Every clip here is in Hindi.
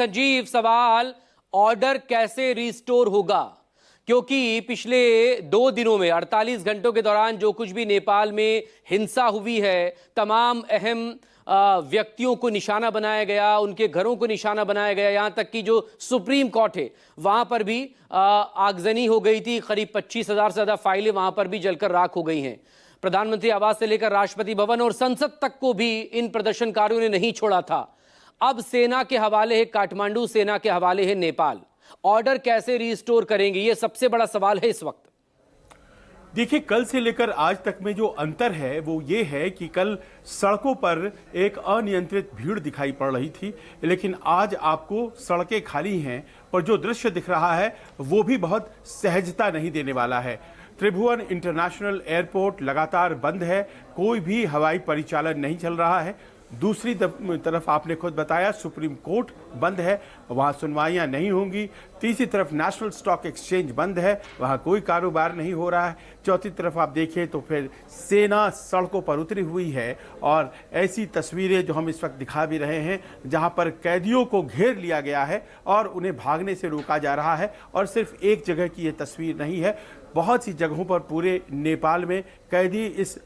संजीव, सवाल ऑर्डर कैसे रिस्टोर होगा? क्योंकि पिछले 2 दिनों में 48 घंटों के दौरान जो कुछ भी नेपाल में हिंसा हुई है, तमाम अहम व्यक्तियों को निशाना बनाया गया, उनके घरों को निशाना बनाया गया, यहां तक कि जो सुप्रीम कोर्ट है वहां पर भी आगजनी हो गई थी। करीब 25,000 से ज्यादा फाइलें वहां पर भी जलकर राख हो गई हैं। प्रधानमंत्री आवास से लेकर राष्ट्रपति भवन और संसद तक को भी इन प्रदर्शनकारियों ने नहीं छोड़ा था। अब सेना के हवाले है काठमांडू, सेना के हवाले है नेपाल। ऑर्डर कैसे रिस्टोर करेंगे, यह सबसे बड़ा सवाल है इस वक्त। देखिए, कल से लेकर आज तक में जो अंतर है वो ये है कि कल सड़कों पर एक अनियंत्रित भीड़ दिखाई पड़ रही थी, लेकिन आज आपको सड़कें खाली हैं, पर जो दृश्य दिख रहा है वो भी बहुत सहजता नहीं देने वाला है। त्रिभुवन इंटरनेशनल एयरपोर्ट लगातार बंद है, कोई भी हवाई परिचालन नहीं चल रहा है। दूसरी तरफ आपने खुद बताया सुप्रीम कोर्ट बंद है, वहाँ सुनवाइयाँ नहीं होंगी। तीसरी तरफ नेशनल स्टॉक एक्सचेंज बंद है, वहाँ कोई कारोबार नहीं हो रहा है। चौथी तरफ आप देखें तो फिर सेना सड़कों पर उतरी हुई है और ऐसी तस्वीरें जो हम इस वक्त दिखा भी रहे हैं, जहाँ पर कैदियों को घेर लिया गया है और उन्हें भागने से रोका जा रहा है। और सिर्फ एक जगह की ये तस्वीर नहीं है, बहुत सी जगहों पर पूरे नेपाल में कैदी इस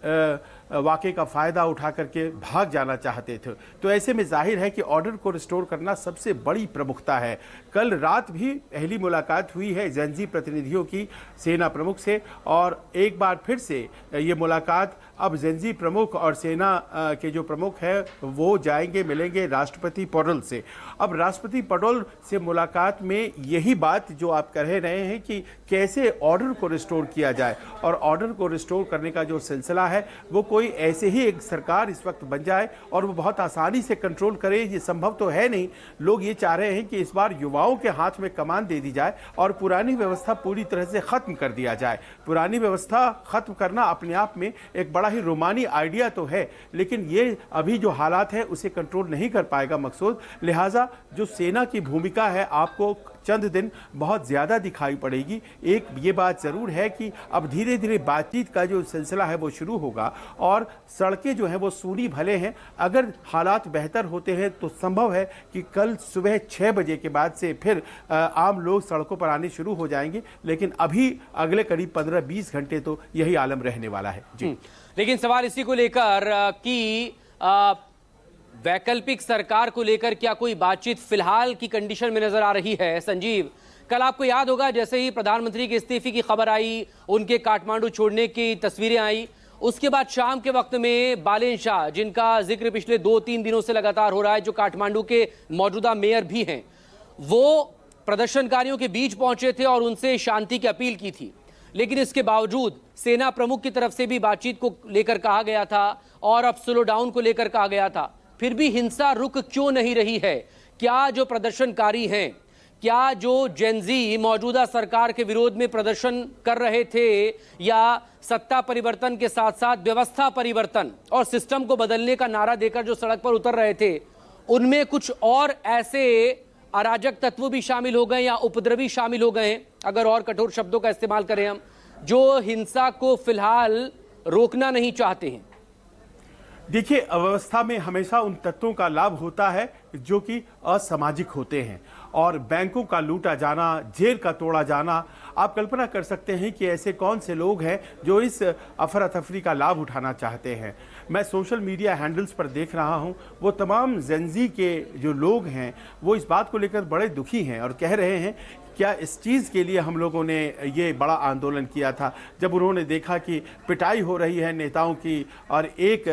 वाक़े का फ़ायदा उठा करके भाग जाना चाहते थे। तो ऐसे में जाहिर है कि ऑर्डर को रिस्टोर करना सबसे बड़ी प्रमुखता है। कल रात भी पहली मुलाकात हुई है जेनजी प्रतिनिधियों की सेना प्रमुख से, और एक बार फिर से ये मुलाकात अब जेनजी प्रमुख और सेना के जो प्रमुख हैं वो जाएंगे, मिलेंगे राष्ट्रपति पडोल से। अब राष्ट्रपति पडोल से मुलाकात में यही बात जो आप कह रहे हैं कि कैसे ऑर्डर को रिस्टोर किया जाए, और ऑर्डर को रिस्टोर करने का जो सिलसिला है वो कोई ऐसे ही एक सरकार इस वक्त बन जाए और वो बहुत आसानी से कंट्रोल करे, ये संभव तो है नहीं। लोग ये चाह रहे हैं कि इस बार युवाओं के हाथ में कमान दे दी जाए और पुरानी व्यवस्था पूरी तरह से खत्म कर दिया जाए। पुरानी व्यवस्था खत्म करना अपने आप में एक बड़ा ही रोमानी आइडिया तो है, लेकिन ये अभी जो हालात है उसे कंट्रोल नहीं कर पाएगा मकसूद। लिहाजा जो सेना की भूमिका है आपको चंद दिन बहुत ज़्यादा दिखाई पड़ेगी। एक ये बात ज़रूर है कि अब धीरे धीरे बातचीत का जो सिलसिला है वो शुरू होगा और सड़कें जो हैं वो सूनी भले हैं। अगर हालात बेहतर होते हैं तो संभव है कि कल सुबह 6 बजे के बाद से फिर आम लोग सड़कों पर आने शुरू हो जाएंगे, लेकिन अभी अगले करीब 15-20 घंटे तो यही आलम रहने वाला है जी। लेकिन सवाल इसी को लेकर कि वैकल्पिक सरकार को लेकर क्या कोई बातचीत फिलहाल की कंडीशन में नजर आ रही है? संजीव, कल आपको याद होगा जैसे ही प्रधानमंत्री के इस्तीफे की खबर आई, उनके काठमांडू छोड़ने की तस्वीरें आई, उसके बाद शाम के वक्त में बालेन शाह, जिनका जिक्र पिछले 2-3 दिनों से लगातार हो रहा है, जो काठमांडू के मौजूदा मेयर भी हैं, वो प्रदर्शनकारियों के बीच पहुंचे थे और उनसे शांति की अपील की थी। लेकिन इसके बावजूद सेना प्रमुख की तरफ से भी बातचीत को लेकर कहा गया था और अब स्लो डाउन को लेकर कहा गया था, फिर भी हिंसा रुक क्यों नहीं रही है? क्या जो प्रदर्शनकारी हैं, क्या जो जेनजी मौजूदा सरकार के विरोध में प्रदर्शन कर रहे थे, या सत्ता परिवर्तन के साथ साथ व्यवस्था परिवर्तन और सिस्टम को बदलने का नारा देकर जो सड़क पर उतर रहे थे, उनमें कुछ और ऐसे अराजक तत्व भी शामिल हो गए या उपद्रवी शामिल हो गए हैं, अगर और कठोर शब्दों का इस्तेमाल करें हम, जो हिंसा को फिलहाल रोकना नहीं चाहते हैं? देखिए, अव्यवस्था में हमेशा उन तत्वों का लाभ होता है जो कि असामाजिक होते हैं, और बैंकों का लूटा जाना, जेल का तोड़ा जाना, आप कल्पना कर सकते हैं कि ऐसे कौन से लोग हैं जो इस अफरा तफरी का लाभ उठाना चाहते हैं। मैं सोशल मीडिया हैंडल्स पर देख रहा हूं, वो तमाम जेनजी के जो लोग हैं वो इस बात को लेकर बड़े दुखी हैं और कह रहे हैं क्या इस चीज़ के लिए हम लोगों ने ये बड़ा आंदोलन किया था, जब उन्होंने देखा कि पिटाई हो रही है नेताओं की और एक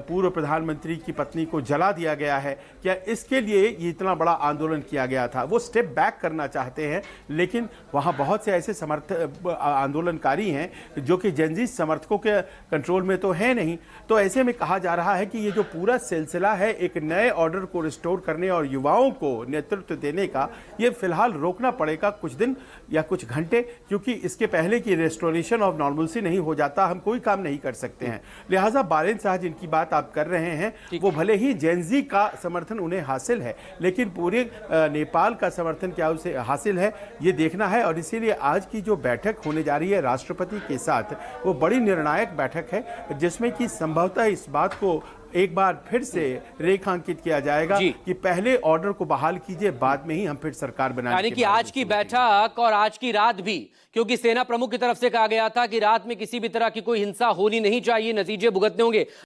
पूर्व प्रधानमंत्री की पत्नी को जला दिया गया है, क्या इसके लिए ये इतना बड़ा आंदोलन किया गया था? वो स्टेप बैक करना चाहते हैं, लेकिन वहाँ बहुत से ऐसे आंदोलनकारी हैं जो कि जेनजी समर्थकों के कंट्रोल में तो है नहीं। तो ऐसे में कहा जा रहा है कि ये जो पूरा सिलसिला है एक नए ऑर्डर को रिस्टोर करने और युवाओं को नेतृत्व देने का, ये फिलहाल रोकना पड़ेगा कुछ दिन या कुछ घंटे, क्योंकि इसके पहले की रेस्टोरेशन ऑफ नॉर्मलसी नहीं हो जाता हम कोई काम नहीं कर सकते हैं। लिहाजा बालेन शाह जिनकी बात आप कर रहे हैं वो भले ही जेनजी का समर्थन समर्थन उन्हें हासिल है, लेकिन पूरे नेपाल का समर्थन क्या उसे हासिल है, ये देखना है। और इसीलिए आज की जो बैठक होने जा रही है राष्ट्रपति के साथ, वो बड़ी निर्णायक बैठक है, जिसमें कि संभवतः इस बात को एक बार फिर से रेखांकित किया जाएगा कि पहले ऑर्डर को बहाल कीजिए, बाद में ही हम फिर सरकार बनाने यानी कि आज की बैठक और आज की रात भी, क्योंकि सेना प्रमुख की तरफ से कहा गया था कि रात में किसी भी तरह की कोई हिंसा होनी नहीं चाहिए, नतीजे भुगतने होंगे।